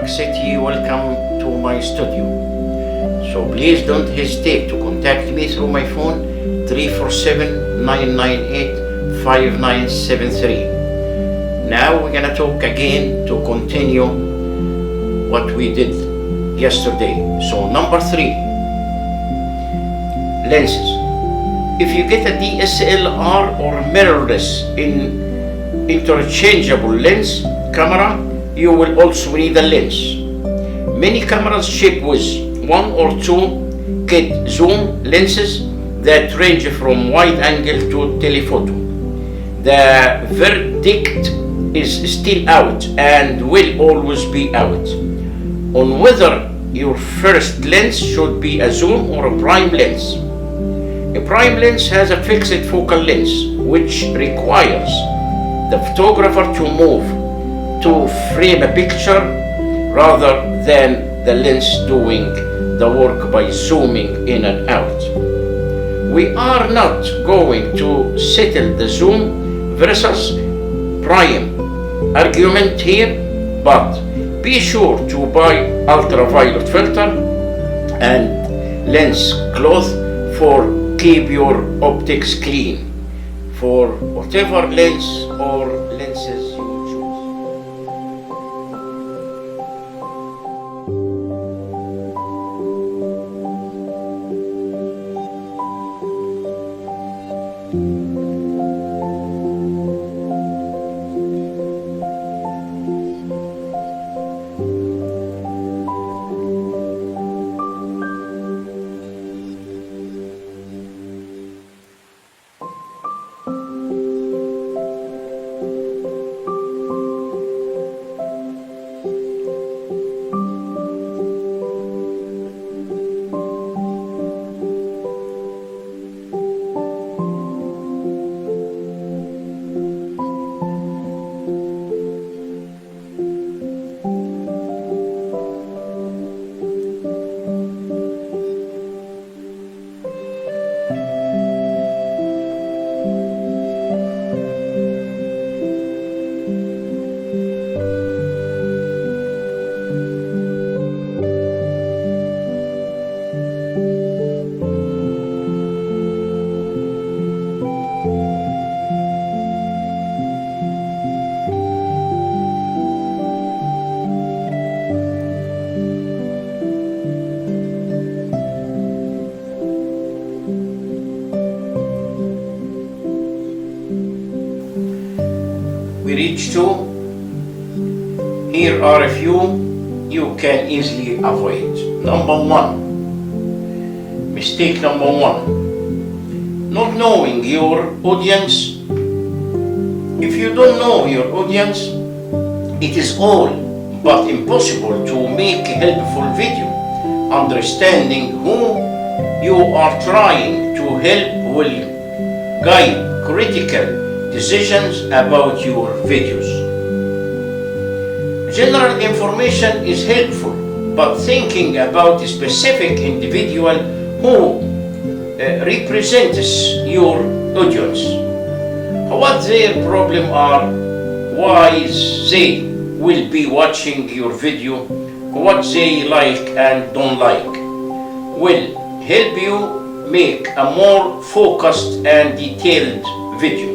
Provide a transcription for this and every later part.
York City, welcome to my studio. So please don't hesitate to contact me through my phone 347-998-5973. Now we're gonna talk again to continue what we did yesterday. So number 3, lenses. If you get a DSLR or mirrorless interchangeable lens camera, you will also need a lens. Many cameras ship with 1 or 2 kit zoom lenses that range from wide angle to telephoto. The verdict is still out and will always be out on whether your first lens should be a zoom or a prime lens. A prime lens has a fixed focal length, which requires the photographer to move to frame a picture rather than the lens doing the work by zooming in and out. We are not going to settle the zoom versus prime argument here, but be sure to buy ultraviolet filter and lens cloth for keep your optics clean for whatever lens or lenses you choose. We reach to, here are a few you can easily avoid. Number 1, mistake number 1, not knowing your audience. If you don't know your audience, it is all but impossible to make a helpful video. Understanding who you are trying to help will guide critical decisions about your videos. General information is helpful, but thinking about a specific individual who represents your audience, what their problems are, why they will be watching your video, what they like and don't like, will help you make a more focused and detailed video.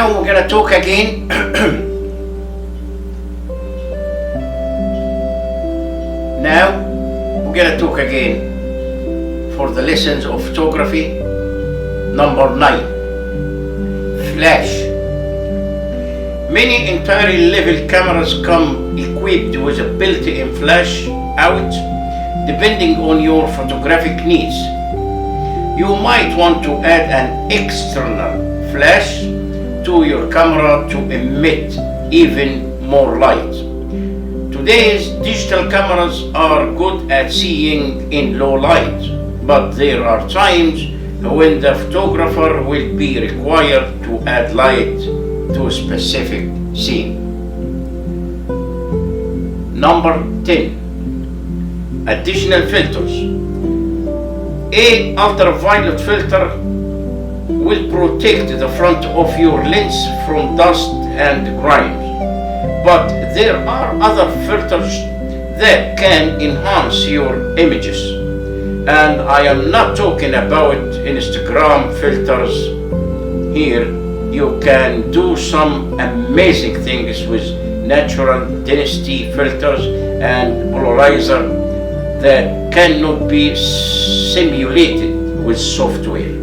Now we're gonna talk again now we're gonna talk again for the lessons of photography. Number 9, flash. Many entry level cameras come equipped with a built-in flash out depending on your photographic needs. You might want to add an external flash to your camera to emit even more light. Today's digital cameras are good at seeing in low light, but there are times when the photographer will be required to add light to a specific scene. Number 10, additional filters. A ultraviolet filter will protect the front of your lens from dust and grime, but there are other filters that can enhance your images, and I am not talking about Instagram filters here. You can do some amazing things with natural density filters and polarizer that cannot be simulated with software.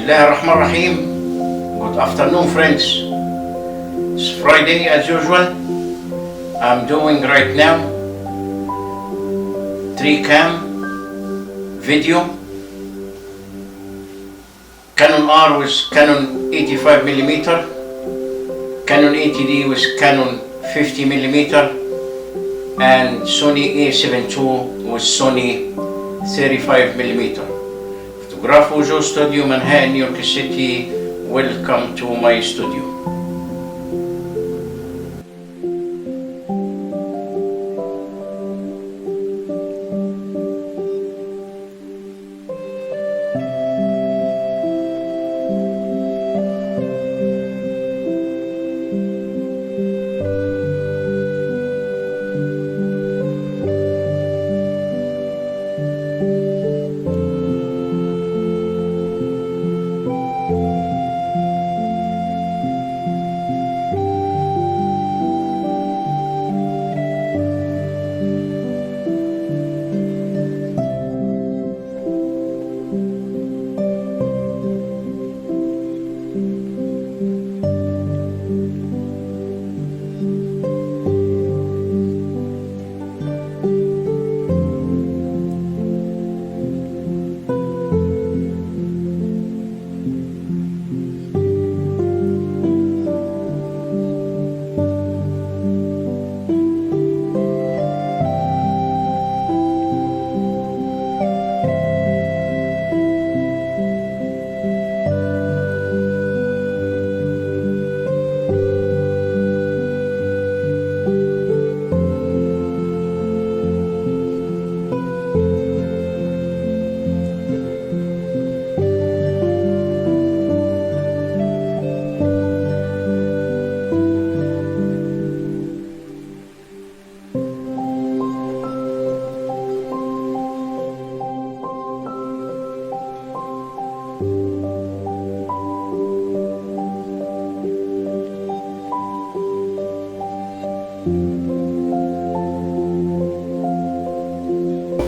Bismillahirrahmanirrahim. Good afternoon, friends. It's Friday as usual. I'm doing right now 3 cam video. Canon R with Canon 85mm, Canon 80D with Canon 50mm, and Sony A7 II with Sony 35mm. Fotógrafo Joe Studio, Manhattan, New York City. Welcome to my studio.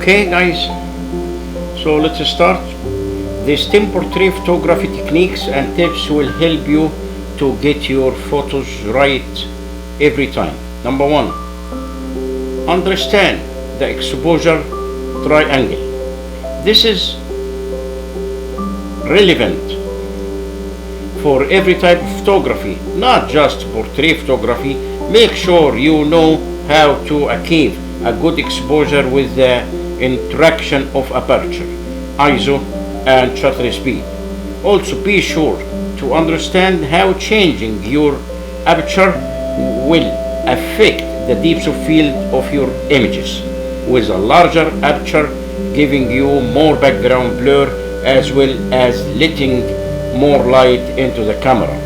Okay guys, so let's start. These 10 portrait photography techniques and tips will help you to get your photos right every time. Number 1, understand the exposure triangle. This is relevant for every type of photography, not just portrait photography. Make sure you know how to achieve a good exposure with the interaction of aperture, ISO, and shutter speed. Also, be sure to understand how changing your aperture will affect the depth of field of your images, with a larger aperture giving you more background blur as well as letting more light into the camera.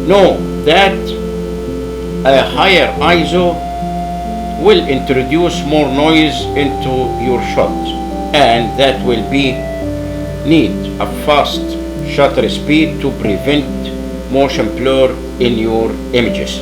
Know that a higher ISO will introduce more noise into your shot, and that will need a fast shutter speed to prevent motion blur in your images.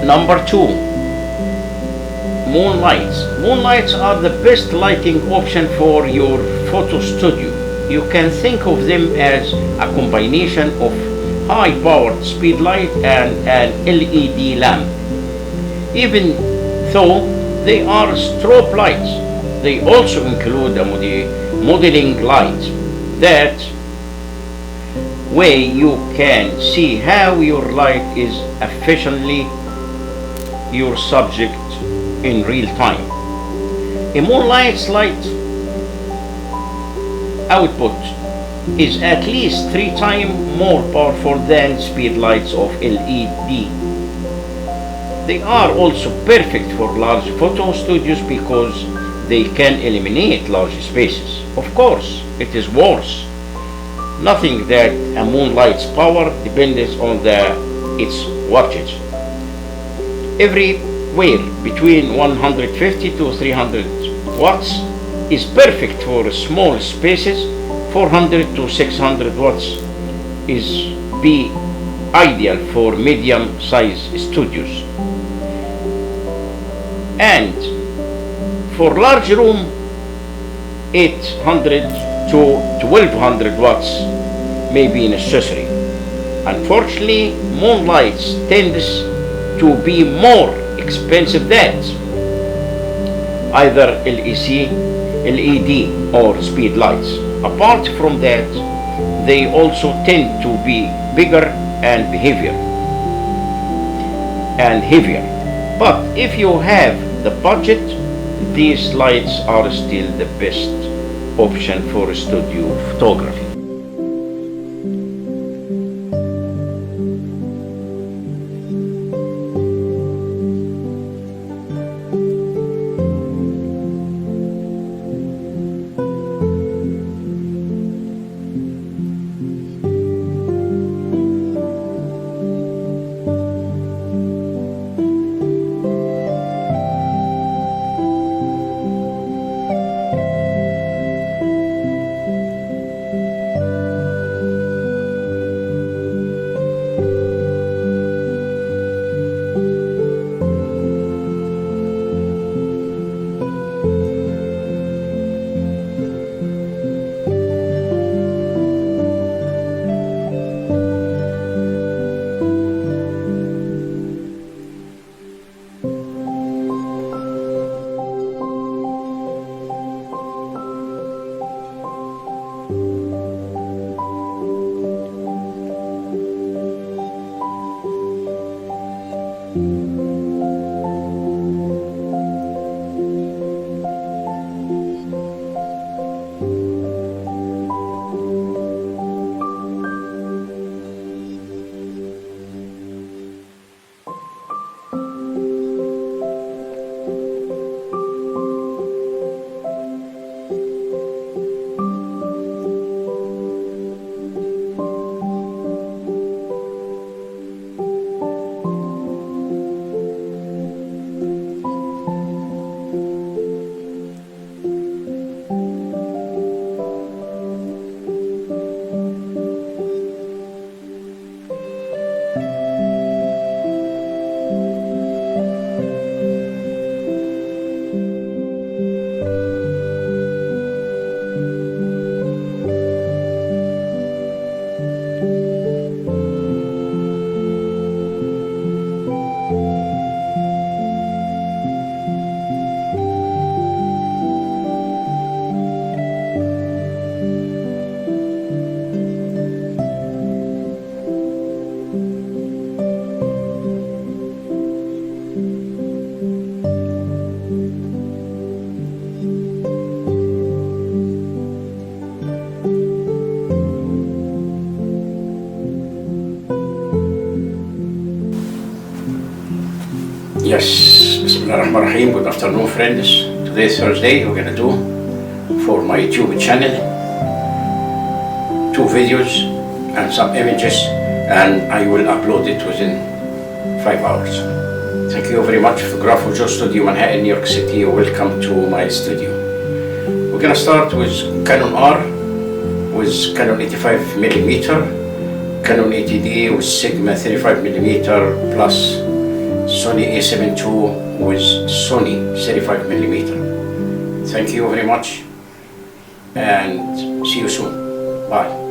Number two, moonlights. Moonlights are the best lighting option for your photo studio. You can think of them as a combination of high-powered speed light and an LED lamp. Even though they are strobe lights, they also include a modeling light. That way you can see how your light is affecting your subject in real time. A moonlight's light output is at least 3 times more powerful than speed lights of LED. They are also perfect for large photo studios because they can eliminate large spaces. Of course, it is worth nothing that a moonlight's power depends on its wattage. Everywhere between 150 to 300 watts is perfect for small spaces. 400 to 600 watts is ideal for medium-sized studios. And for large room, 800 to 1200 watts may be necessary. Unfortunately, moonlights tends to be more expensive than either LED or speed lights. Apart from that, they also tend to be bigger and heavier. But if you have the budget, these lights are still the best option for studio photography. Yes, Bismillahirrahmanirrahim. Good afternoon, friends. Today is Thursday. We're gonna do for my YouTube channel 2 videos and some images, and I will upload it within 5 hours. Thank you very much, Photographo Joe Studio, Manhattan, New York City. Welcome to my studio. We're gonna start with Canon R with Canon 85mm, Canon 80D with Sigma 35mm plus Sony a7 II with Sony 35mm. Thank you very much and see you soon. Bye.